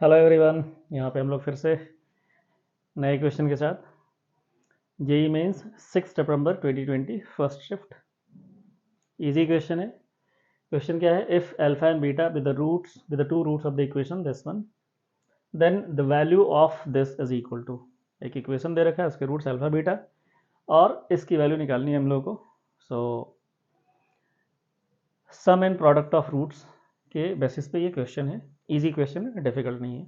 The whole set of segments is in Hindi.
हेलो एवरीवन, यहाँ पे हम लोग फिर से नए क्वेश्चन के साथ जेई मेंस 6 सितंबर 2020 फर्स्ट शिफ्ट। इजी क्वेश्चन है। क्वेश्चन क्या है? If alpha and beta with the two roots of the equation this one, then the value of this is equal to. एक इक्वेशन दे रखा है, उसके रूट्स अल्फा बीटा और इसकी वैल्यू निकालनी है हम लोग को। सो सम एंड प्रोडक्ट ऑफ रूट्स के बेसिस पे ये क्वेश्चन है। इजी क्वेश्चन है, डिफिकल्ट नहीं है।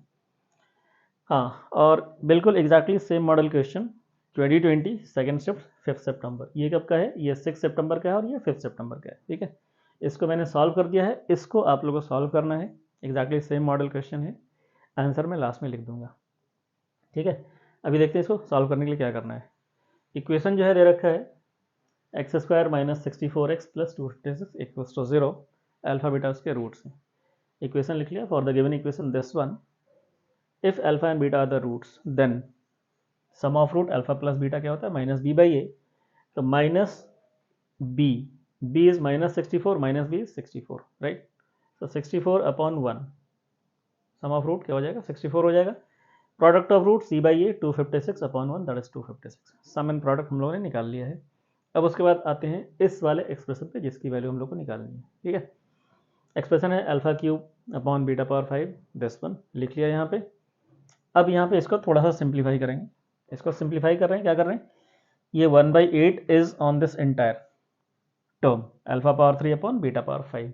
हाँ, और बिल्कुल exactly same model question 2020 second shift 5 सितंबर। ये कब का है? ये 6 सितंबर का है और ये 5 सितंबर का है। ठीक है, इसको मैंने सॉल्व कर दिया है, इसको आप लोगों को सॉल्व करना है। एग्जैक्टली सेम मॉडल क्वेश्चन है, आंसर मैं लास्ट में लिख दूंगा। ठीक है, अभी देखते हैं इसको सॉल्व करने के लिए क्या करना है। इक्वेशन जो है दे रखा है x square minus 64x plus 256 equals to 0। Alpha beta उसके रूट्स हैं। इक्वेशन लिख लिया। For the given equation this one, if alpha and beta are the roots, then sum of root alpha plus beta क्या होता है? Minus b by a. तो minus b, b is minus 64, minus b is 64, right. तो 64 अपॉन 1, सम ऑफ रूट क्या हो जाएगा? 64 हो जाएगा। Product of root c by a 256 upon 1, that is 256। Sum and product हम लोगों ने निकाल लिया है। अब उसके बाद आते हैं इस वाले एक्सप्रेशन पे जिसकी वैल्यू हम लोग को निकालनी है। ठीक है, एक्सप्रेशन है alpha cube upon beta power 5, this one लिख लिया यहाँ पे। अब यहाँ पे इसको थोड़ा सा सिंप्लीफाई करेंगे। इसको सिंप्लीफाई कर रहे हैं, क्या कर रहे हैं? ये 1/8 is on this entire term alpha power 3 upon beta power 5।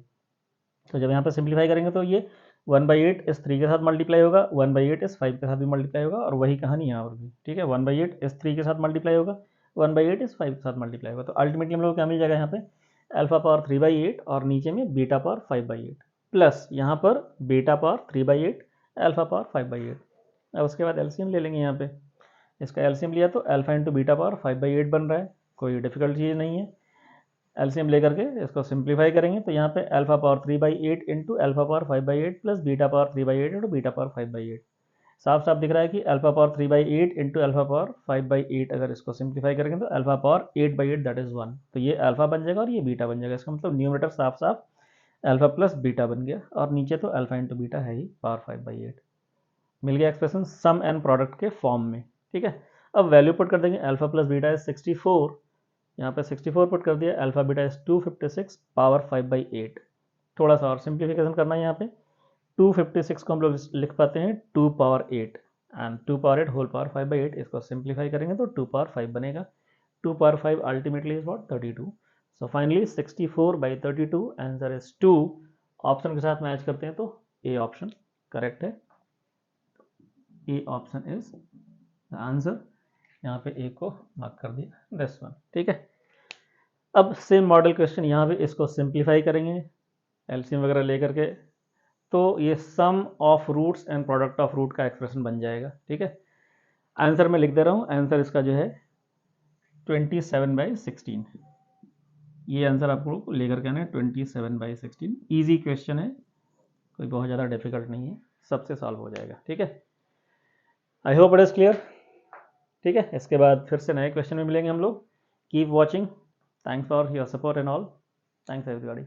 तो जब यहाँ पे सिंप्लीफाई करेंगे तो ये 1/8 इस 3 के साथ मल्टीप्लाई होगा, 1/8 इस 5 के साथ भी मल्टीप्लाई होगा, और वही कहानी यहाँ पर भी। ठीक है, 1/8 इस 3 के साथ मल्टीप्लाई होगा, 1/8 इस 5 के साथ मल्टीप्लाई होगा। तो अल्टीमेटली हम लोग को क्या मिल जाएगा यहाँ पे? अल्फा पावर 3/8 और नीचे में बीटा पावर 5/8 प्लस यहाँ पर बीटा पावर 3/8 अल्फा पावर 5/8। अब उसके बाद एलसीएम ले लेंगे। यहाँ पे इसका एलसीएम लिया तो अल्फा इंटू बीटा पावर 5/8 बन रहा है। कोई डिफिकल्ट चीज़ नहीं है। एलसीएम लेकर के इसको सिंप्लीफाई करेंगे तो यहाँ पे alpha power 3/8 into alpha power 5/8 plus beta power 3/8 into beta power 5/8। साफ साफ दिख रहा है कि alpha power 3/8 into alpha power 5/8, अगर इसको सिंप्लीफाई करेंगे तो अल्फा पावर 8/8 दैट इज 1। तो ये अल्फा बन जाएगा और ये बीटा बन जाएगा। इसका मतलब न्यूमरेटर साफ साफ अल्फा प्लस बीटा बन गया, और नीचे तो अल्फा इंटू बीटा है ही, पावर 5/8 मिल गया एक्सप्रेशन सम एंड प्रोडक्ट के फॉर्म में। ठीक है, अब वैल्यू पुट कर देंगे। अल्फा प्लस बीटा इज 64, यहाँ पे 64 पुट कर दिया। Alpha beta is 256 power 5/8। थोड़ा सा और सिंप्लीफिकेशन करना है। यहाँ पे 256 को हम लोग लिख पाते हैं 2 power 8 and 2 power 8 whole power 5/8। इसको सिंप्लीफाई करेंगे तो 2 पावर 5 बनेगा। 2 power 5 ultimately is what? 32। So finally 64/32 answer is 2। Option के साथ मैच करते हैं तो ए ऑप्शन करेक्ट है। A option is the answer. यहाँ पे ए को मार्क कर दिया, दिस वन। ठीक है, अब सेम मॉडल क्वेश्चन यहाँ पे इसको सिंप्लीफाई करेंगे एलसीएम वगैरह लेकर के, तो ये sum of roots and product of root का एक्सप्रेशन बन जाएगा। ठीक है, आंसर मैं लिख दे रहा हूँ। आंसर इसका जो है 27/16। ये आंसर आपको लेकर के आना है 27/16। ईजी क्वेश्चन है, कोई बहुत ज़्यादा डिफिकल्ट नहीं है, सबसे सॉल्व हो जाएगा। ठीक है, I hope it is clear. ठीक है, इसके बाद फिर से नए क्वेश्चन में मिलेंगे हम लोग। Keep watching. Thanks for your support and all. Thanks everybody.